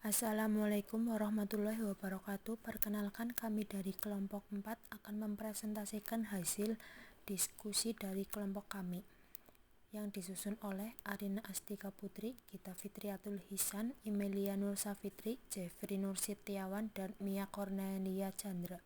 Assalamualaikum warahmatullahi wabarakatuh. Perkenalkan, kami dari kelompok 4 akan mempresentasikan hasil diskusi dari kelompok kami yang disusun oleh Arina Astika Putri, Gita Fitriatul Hisan, Imelia Nur Safitri, Jeffrey Nur Setiawan, dan Mia Cornelia Chandra.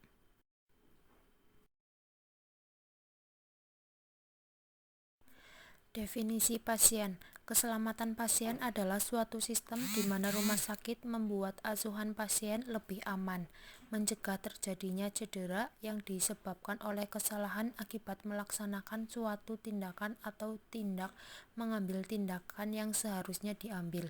Definisi pasien. Keselamatan pasien adalah suatu sistem di mana rumah sakit membuat asuhan pasien lebih aman, mencegah terjadinya cedera yang disebabkan oleh kesalahan akibat melaksanakan suatu tindakan atau mengambil tindakan yang seharusnya diambil.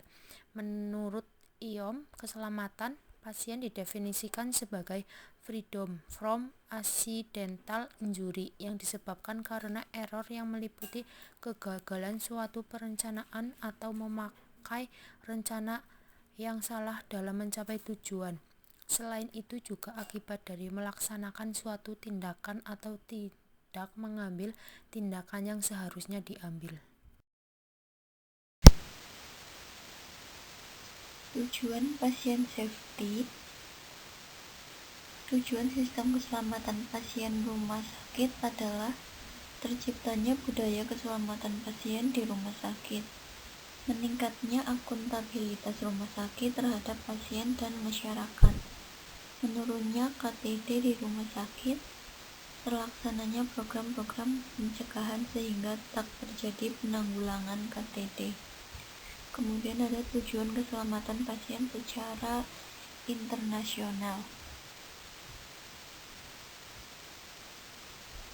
Menurut IOM, keselamatan pasien didefinisikan sebagai freedom from accidental injury yang disebabkan karena error yang meliputi kegagalan suatu perencanaan atau memakai rencana yang salah dalam mencapai tujuan. Selain itu juga akibat dari melaksanakan suatu tindakan atau tidak mengambil tindakan yang seharusnya diambil. Tujuan pasien safety. Tujuan sistem keselamatan pasien rumah sakit adalah terciptanya budaya keselamatan pasien di rumah sakit, meningkatnya akuntabilitas rumah sakit terhadap pasien dan masyarakat, menurunnya KTD di rumah sakit, terlaksananya program-program pencegahan sehingga tak terjadi penanggulangan KTD. Kemudian ada tujuan keselamatan pasien secara internasional.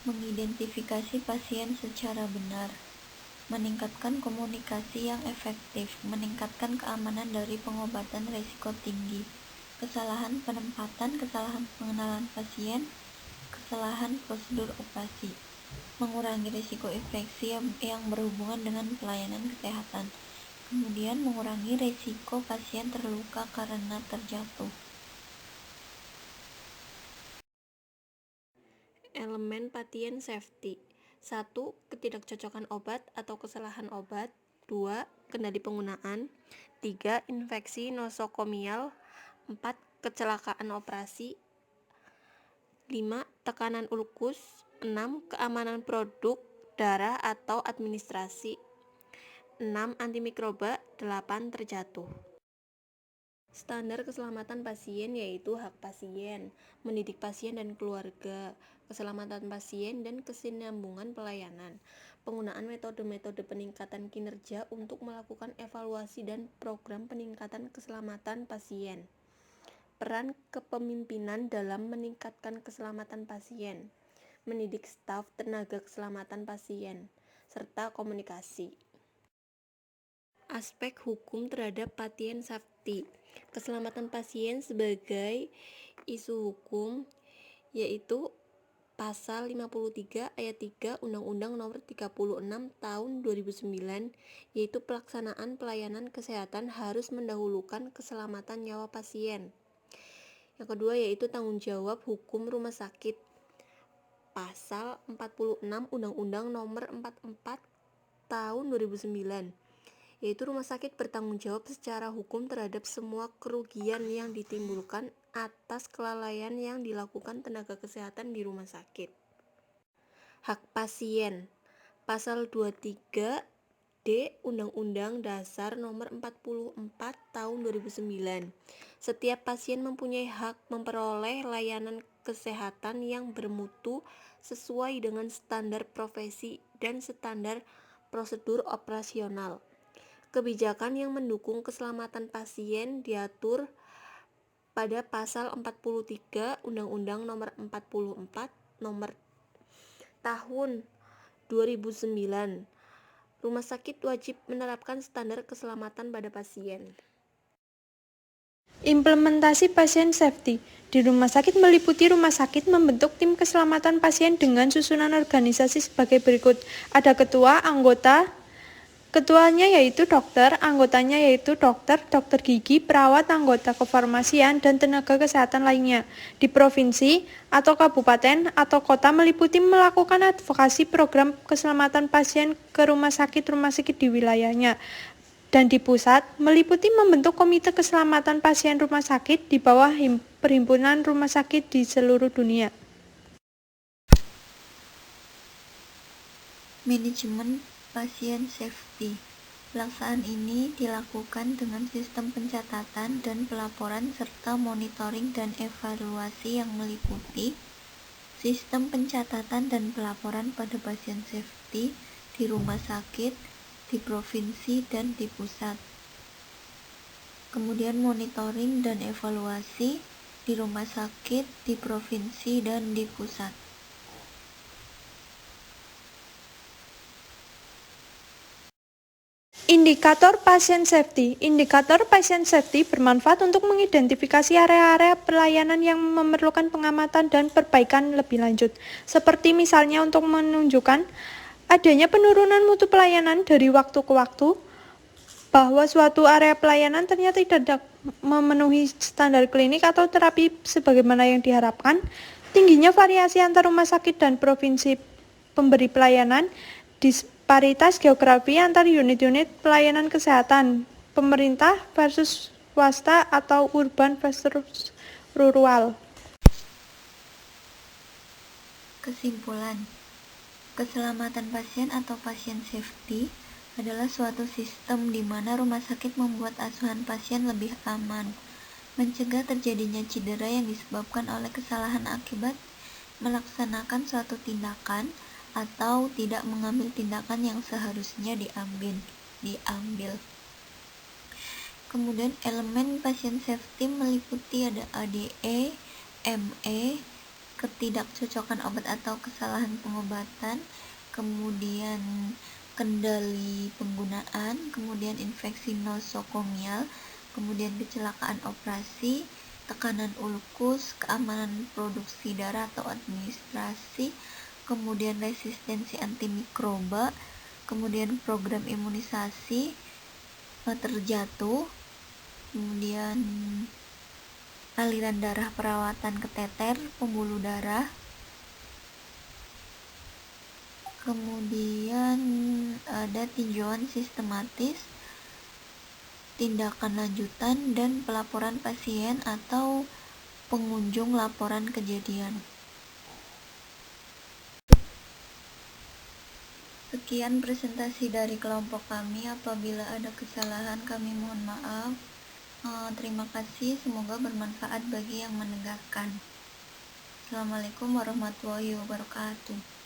Mengidentifikasi pasien secara benar, meningkatkan komunikasi yang efektif, meningkatkan keamanan dari pengobatan risiko tinggi, kesalahan penempatan, kesalahan pengenalan pasien, kesalahan prosedur operasi, mengurangi risiko infeksi yang berhubungan dengan pelayanan kesehatan, kemudian mengurangi risiko pasien terluka karena terjatuh. Elemen pasien safety. 1. Ketidakcocokan obat atau kesalahan obat. 2. Kendali penggunaan. 3. Infeksi nosokomial. 4. Kecelakaan operasi. 5. Tekanan ulkus. 6. Keamanan produk darah atau administrasi. 6. Antimikroba. 8. Terjatuh. Standar keselamatan pasien yaitu hak pasien, mendidik pasien dan keluarga, keselamatan pasien dan kesinambungan pelayanan, penggunaan metode-metode peningkatan kinerja untuk melakukan evaluasi dan program peningkatan keselamatan pasien, peran kepemimpinan dalam meningkatkan keselamatan pasien, mendidik staf tenaga keselamatan pasien, serta komunikasi. Aspek hukum terhadap pasien safety. Keselamatan pasien sebagai isu hukum yaitu Pasal 53 ayat 3 Undang-Undang Nomor 36 Tahun 2009, yaitu pelaksanaan pelayanan kesehatan harus mendahulukan keselamatan nyawa pasien. Yang kedua yaitu tanggung jawab hukum rumah sakit. Pasal 46 Undang-Undang Nomor 44 Tahun 2009, yaitu rumah sakit bertanggung jawab secara hukum terhadap semua kerugian yang ditimbulkan atas kelalaian yang dilakukan tenaga kesehatan di rumah sakit. Hak pasien. Pasal 23D Undang-Undang Dasar Nomor 44 Tahun 2009. Setiap pasien mempunyai hak memperoleh layanan kesehatan yang bermutu sesuai dengan standar profesi dan standar prosedur operasional. Kebijakan yang mendukung keselamatan pasien diatur pada Pasal 43 Undang-Undang Nomor 44 Nomor Tahun 2009. Rumah sakit wajib menerapkan standar keselamatan pada pasien. Implementasi pasien safety di rumah sakit meliputi rumah sakit membentuk tim keselamatan pasien dengan susunan organisasi sebagai berikut. Ada ketua, anggota. Ketuanya yaitu dokter, anggotanya yaitu dokter gigi, perawat, anggota kefarmasian, dan tenaga kesehatan lainnya. Di provinsi atau kabupaten atau kota meliputi melakukan advokasi program keselamatan pasien ke rumah sakit di wilayahnya. dan di pusat meliputi membentuk Komite Keselamatan Pasien Rumah Sakit di bawah Perhimpunan Rumah Sakit di seluruh dunia. Manajemen pasien safety. Pelaksanaan ini dilakukan dengan sistem pencatatan dan pelaporan serta monitoring dan evaluasi yang meliputi sistem pencatatan dan pelaporan pada pasien safety di rumah sakit, di provinsi, dan di pusat. Kemudian monitoring dan evaluasi di rumah sakit, di provinsi, dan di pusat. Indikator pasien safety. Indikator pasien safety bermanfaat untuk mengidentifikasi area-area pelayanan yang memerlukan pengamatan dan perbaikan lebih lanjut. Seperti misalnya untuk menunjukkan adanya penurunan mutu pelayanan dari waktu ke waktu, bahwa suatu area pelayanan ternyata tidak memenuhi standar klinik atau terapi sebagaimana yang diharapkan, tingginya variasi antar rumah sakit dan provinsi pemberi pelayanan, disparitas geografi antar unit-unit pelayanan kesehatan, pemerintah versus swasta atau urban versus rural. Kesimpulan, keselamatan pasien atau pasien safety adalah suatu sistem di mana rumah sakit membuat asuhan pasien lebih aman, mencegah terjadinya cedera yang disebabkan oleh kesalahan akibat melaksanakan suatu tindakan atau tidak mengambil tindakan yang seharusnya diambil. Kemudian elemen pasien safety meliputi ada ADE, ME, ketidakcocokan obat atau kesalahan pengobatan, kemudian kendali penggunaan, kemudian infeksi nosokomial, kemudian kecelakaan operasi, tekanan ulkus, keamanan produksi darah atau administrasi, kemudian resistensi antimikroba, kemudian program imunisasi terjatuh, kemudian aliran darah perawatan kateter, pembuluh darah, kemudian ada tinjauan sistematis, tindakan lanjutan, dan pelaporan pasien atau pengunjung laporan kejadian. Sekian presentasi dari kelompok kami. Apabila ada kesalahan kami mohon maaf. Terima kasih, semoga bermanfaat bagi yang mendengarkan. Assalamualaikum warahmatullahi wabarakatuh.